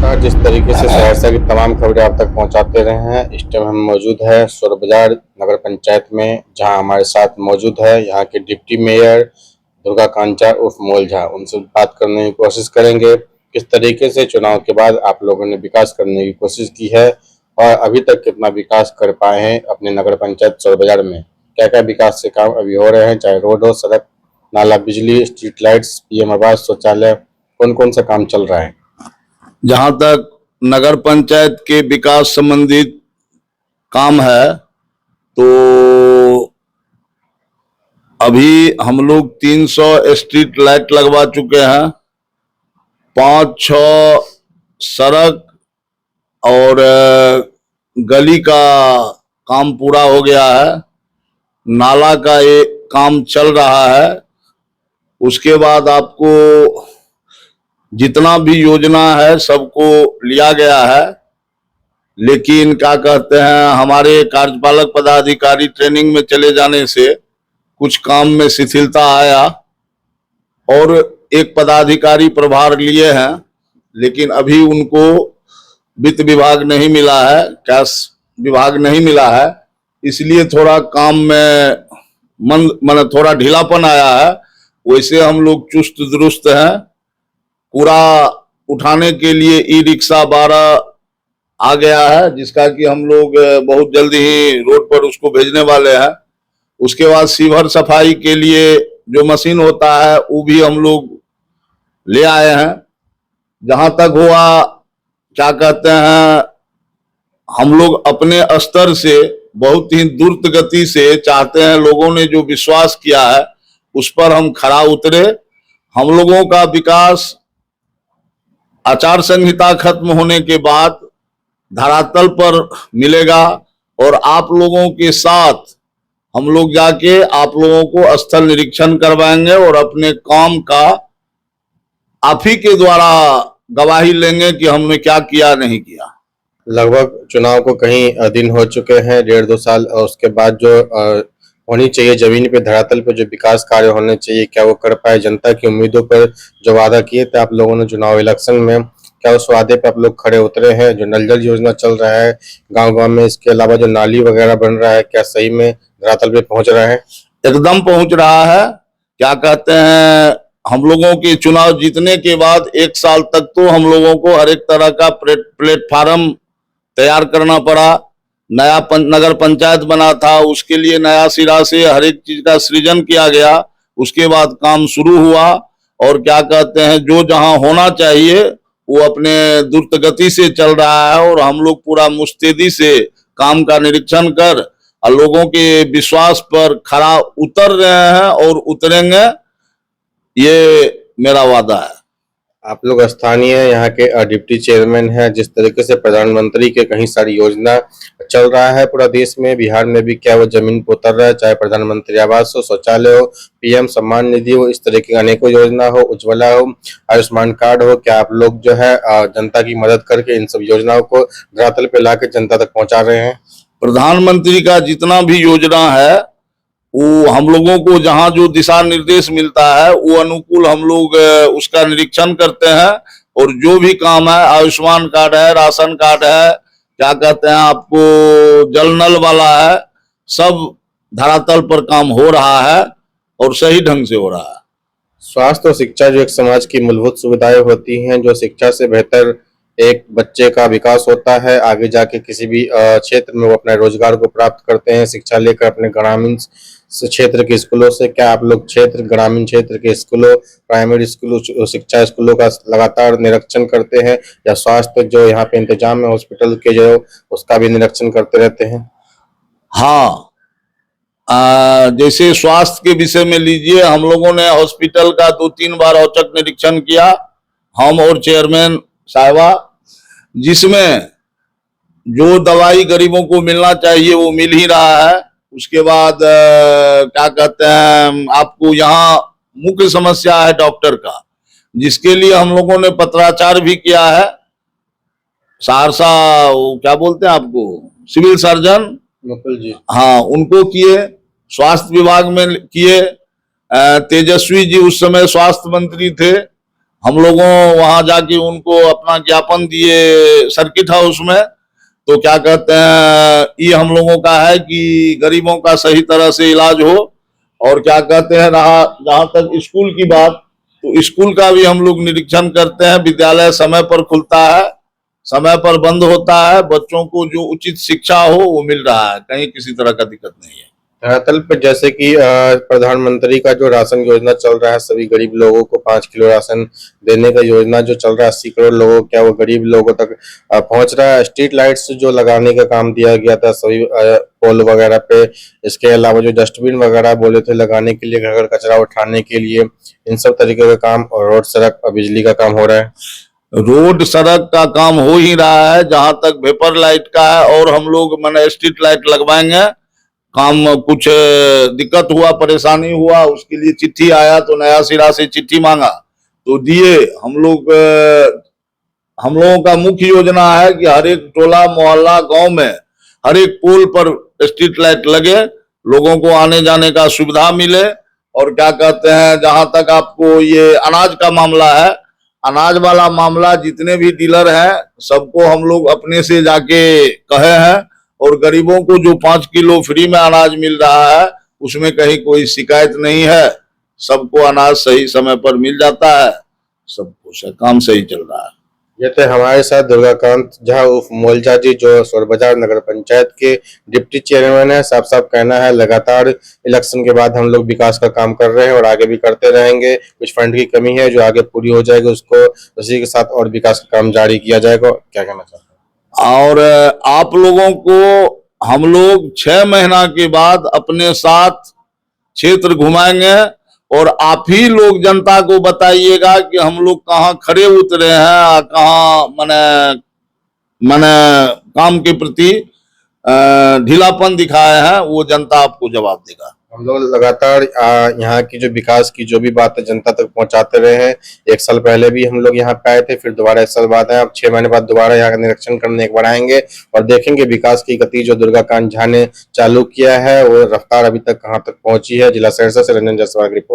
नमस्कार। जिस तरीके से सहरसा की तमाम खबरें आप तक पहुंचाते रहे हैं, इस टाइम हम मौजूद है सौर बाजार नगर पंचायत में, जहां हमारे साथ मौजूद है यहाँ के डिप्टी मेयर दुर्गा कांचा उर्फ मोल झा। उनसे बात करने की कोशिश करेंगे किस तरीके से चुनाव के बाद आप लोगों ने विकास करने की कोशिश की है और अभी तक कितना विकास कर पाए हैं अपने नगर पंचायत सौर बाजार में। क्या क्या विकास के काम अभी हो रहे हैं, चाहे रोड हो, सड़क, नाला, बिजली, स्ट्रीट लाइट्स, पीएम आवास, शौचालय, कौन कौन सा काम चल रहा है। जहां तक नगर पंचायत के विकास संबंधित काम है तो अभी हम लोग 300 स्ट्रीट लाइट लगवा चुके हैं, 5-6 सड़क और गली का काम पूरा हो गया है, नाला का एक काम चल रहा है। उसके बाद आपको जितना भी योजना है सबको लिया गया है, लेकिन क्या कहते हैं, हमारे कार्यपालक पदाधिकारी ट्रेनिंग में चले जाने से कुछ काम में शिथिलता आया और एक पदाधिकारी प्रभार लिए हैं, लेकिन अभी उनको वित्त विभाग नहीं मिला है, कैश विभाग नहीं मिला है, इसलिए थोड़ा काम में मन थोड़ा ढीलापन आया है। वैसे हम लोग चुस्त दुरुस्त हैं। पूरा उठाने के लिए ई रिक्शा 12 आ गया है, जिसका कि हम लोग बहुत जल्दी ही रोड पर उसको भेजने वाले हैं। उसके बाद सीवर सफाई के लिए जो मशीन होता है वो भी हम लोग ले आए हैं। जहां तक हुआ, क्या कहते हैं, हम लोग अपने स्तर से बहुत ही द्रुत गति से चाहते हैं, लोगों ने जो विश्वास किया है उस पर हम खरा उतरे। हम लोगों का विकास आचार संहिता खत्म होने के बाद धरातल पर मिलेगा और आप लोगों के साथ हम लोग जाके आप लोगों को स्थल निरीक्षण करवाएंगे और अपने काम का आप ही के द्वारा गवाही लेंगे कि हमने क्या किया नहीं किया। लगभग चुनाव को कहीं दिन हो चुके हैं, 1.5-2 साल, और उसके बाद जो होनी चाहिए जमीन पे, धरातल पे जो विकास कार्य होने चाहिए, क्या वो कर पाए। जनता की उम्मीदों पर जो वादा किए थे आप लोगों ने चुनाव इलेक्शन में, क्या उस वादे पे आप लोग खड़े उतरे हैं। जो नल जल योजना चल रहा है गांव-गांव में, इसके अलावा जो नाली वगैरह बन रहा है, क्या सही में धरातल पे पहुंच रहा है। एकदम पहुंच रहा है। क्या कहते हैं, हम लोगों के चुनाव जीतने के बाद 1 साल तक तो हम लोगों को हर एक तरह का प्लेटफार्म तैयार करना पड़ा। नया नगर पंचायत बना था, उसके लिए नया सिरा से हर एक चीज का सृजन किया गया। उसके बाद काम शुरू हुआ और क्या कहते हैं, जो जहां होना चाहिए वो अपने द्रुत गति से चल रहा है और हम लोग पूरा मुस्तैदी से काम का निरीक्षण कर और लोगों के विश्वास पर खरा उतर रहे हैं और उतरेंगे, ये मेरा वादा है। आप लोग स्थानीय यहाँ के डिप्टी चेयरमैन हैं। जिस तरीके से प्रधानमंत्री के कहीं सारी योजना चल रहा है पूरा देश में, बिहार में भी क्या वो जमीन पर उतर रहा है, चाहे प्रधानमंत्री आवास हो, शौचालय हो, पीएम सम्मान निधि हो, इस तरह की अनेकों योजना हो, उज्ज्वला हो, आयुष्मान कार्ड हो, क्या आप लोग जो है जनता की मदद करके इन सब योजनाओं को धरातल पे लाके जनता तक पहुंचा रहे हैं। प्रधानमंत्री का जितना भी योजना है वो हम लोगों को जहां जो दिशा निर्देश मिलता है वो अनुकूल हम लोग उसका निरीक्षण करते हैं और जो भी काम है, आयुष्मान कार्ड है, राशन कार्ड है, क्या कहते हैं आपको, जल नल वाला है, सब धरातल पर काम हो रहा है और सही ढंग से हो रहा है। स्वास्थ्य और शिक्षा जो एक समाज की मूलभूत सुविधाएं होती हैं, जो शिक्षा से बेहतर एक बच्चे का विकास होता है, आगे जाके किसी भी क्षेत्र में वो अपने रोजगार को प्राप्त करते हैं शिक्षा लेकर अपने ग्रामीण क्षेत्र के स्कूलों से। क्या आप लोग ग्रामीण क्षेत्र के स्कूलों, प्राइमरी स्कूलों, शिक्षा स्कूलों का लगातार निरीक्षण करते हैं, या स्वास्थ्य जो यहाँ पे इंतजाम है हॉस्पिटल के जो, उसका भी निरीक्षण करते रहते हैं। हाँ, जैसे स्वास्थ्य के विषय में लीजिए, हम लोगों ने हॉस्पिटल का 2-3 बार औचक निरीक्षण किया, हम और चेयरमैन साहिबा, जिसमें जो दवाई गरीबों को मिलना चाहिए वो मिल ही रहा है। उसके बाद क्या कहते हैं, आपको यहाँ मुख्य समस्या है डॉक्टर का, जिसके लिए हम लोगों ने पत्राचार भी किया है। सहरसा वो क्या बोलते हैं आपको, सिविल सर्जन मुकुल जी, हाँ, उनको किए, स्वास्थ्य विभाग में किए। तेजस्वी जी उस समय स्वास्थ्य मंत्री थे, हम लोगों वहां जाके उनको अपना ज्ञापन दिए सर्किट हाउस में। तो क्या कहते हैं, ये हम लोगों का है कि गरीबों का सही तरह से इलाज हो। और क्या कहते हैं, रहा जहां तक स्कूल की बात, तो स्कूल का भी हम लोग निरीक्षण करते हैं। विद्यालय समय पर खुलता है, समय पर बंद होता है, बच्चों को जो उचित शिक्षा हो वो मिल रहा है, कहीं किसी तरह का दिक्कत नहीं है। धरातल पे जैसे कि प्रधानमंत्री का जो राशन योजना चल रहा है, सभी गरीब लोगों को 5 किलो राशन देने का योजना जो चल रहा है, 80 करोड़ लोगों, क्या वो गरीब लोगों तक पहुंच रहा है? स्ट्रीट लाइट्स जो लगाने का काम दिया गया था सभी पोल वगैरह पे, इसके अलावा जो डस्टबिन वगैरह बोले थे लगाने के लिए, घर घर कचरा उठाने के लिए, इन सब तरीके का काम, और रोड सड़क और बिजली का काम हो रहा है। रोड सड़क का काम हो ही रहा है। जहां तक वेपर लाइट का है, और हम लोग मैंने स्ट्रीट लाइट लगवाएंगे। काम कुछ दिक्कत हुआ, परेशानी हुआ, उसके लिए चिट्ठी आया तो नया सिरा से चिट्ठी मांगा तो दिए। हम लोगों का मुख्य योजना है कि हर एक टोला मोहल्ला गांव में हर एक पोल पर स्ट्रीट लाइट लगे, लोगों को आने जाने का सुविधा मिले। और क्या कहते हैं, जहां तक आपको ये अनाज का मामला है, अनाज वाला मामला, जितने भी डीलर हैं सबको हम लोग अपने से जाके कहे हैं। और गरीबों को जो 5 किलो फ्री में अनाज मिल रहा है, उसमें कहीं कोई शिकायत नहीं है। सबको अनाज सही समय पर मिल जाता है, सब कुछ काम सही चल रहा है। ये थे हमारे साथ दुर्गाकांत झा उर्फ मोलजा जी, जो सोर बाजार नगर पंचायत के डिप्टी चेयरमैन है। साफ साफ कहना है, लगातार इलेक्शन के बाद हम लोग विकास का काम कर रहे हैं और आगे भी करते रहेंगे। कुछ फंड की कमी है जो आगे पूरी हो जाएगी, उसको उसी के साथ और विकास का काम जारी किया जाएगा। क्या कहना चाहते हैं? और आप लोगों को हम लोग 6 महीना के बाद अपने साथ क्षेत्र घुमाएंगे, और आप ही लोग जनता को बताइएगा कि हम लोग कहाँ खड़े उतरे हैं, कहाँ माने काम के प्रति ढीलापन दिखाए हैं, वो जनता आपको जवाब देगा। हम लोग लगातार यहाँ की जो विकास की जो भी बात है जनता तक पहुंचाते रहे हैं। 1 साल पहले भी हम लोग यहाँ पे आए थे, फिर दोबारा 1 साल बाद आए, अब 6 महीने बाद दोबारा यहाँ का निरीक्षण करने एक बार आएंगे और देखेंगे विकास की गति जो दुर्गाकांत झा ने चालू किया है वो रफ्तार अभी तक कहाँ तक पहुंची है। जिला सहरसा से रंजन जायसवाल की रिपोर्ट।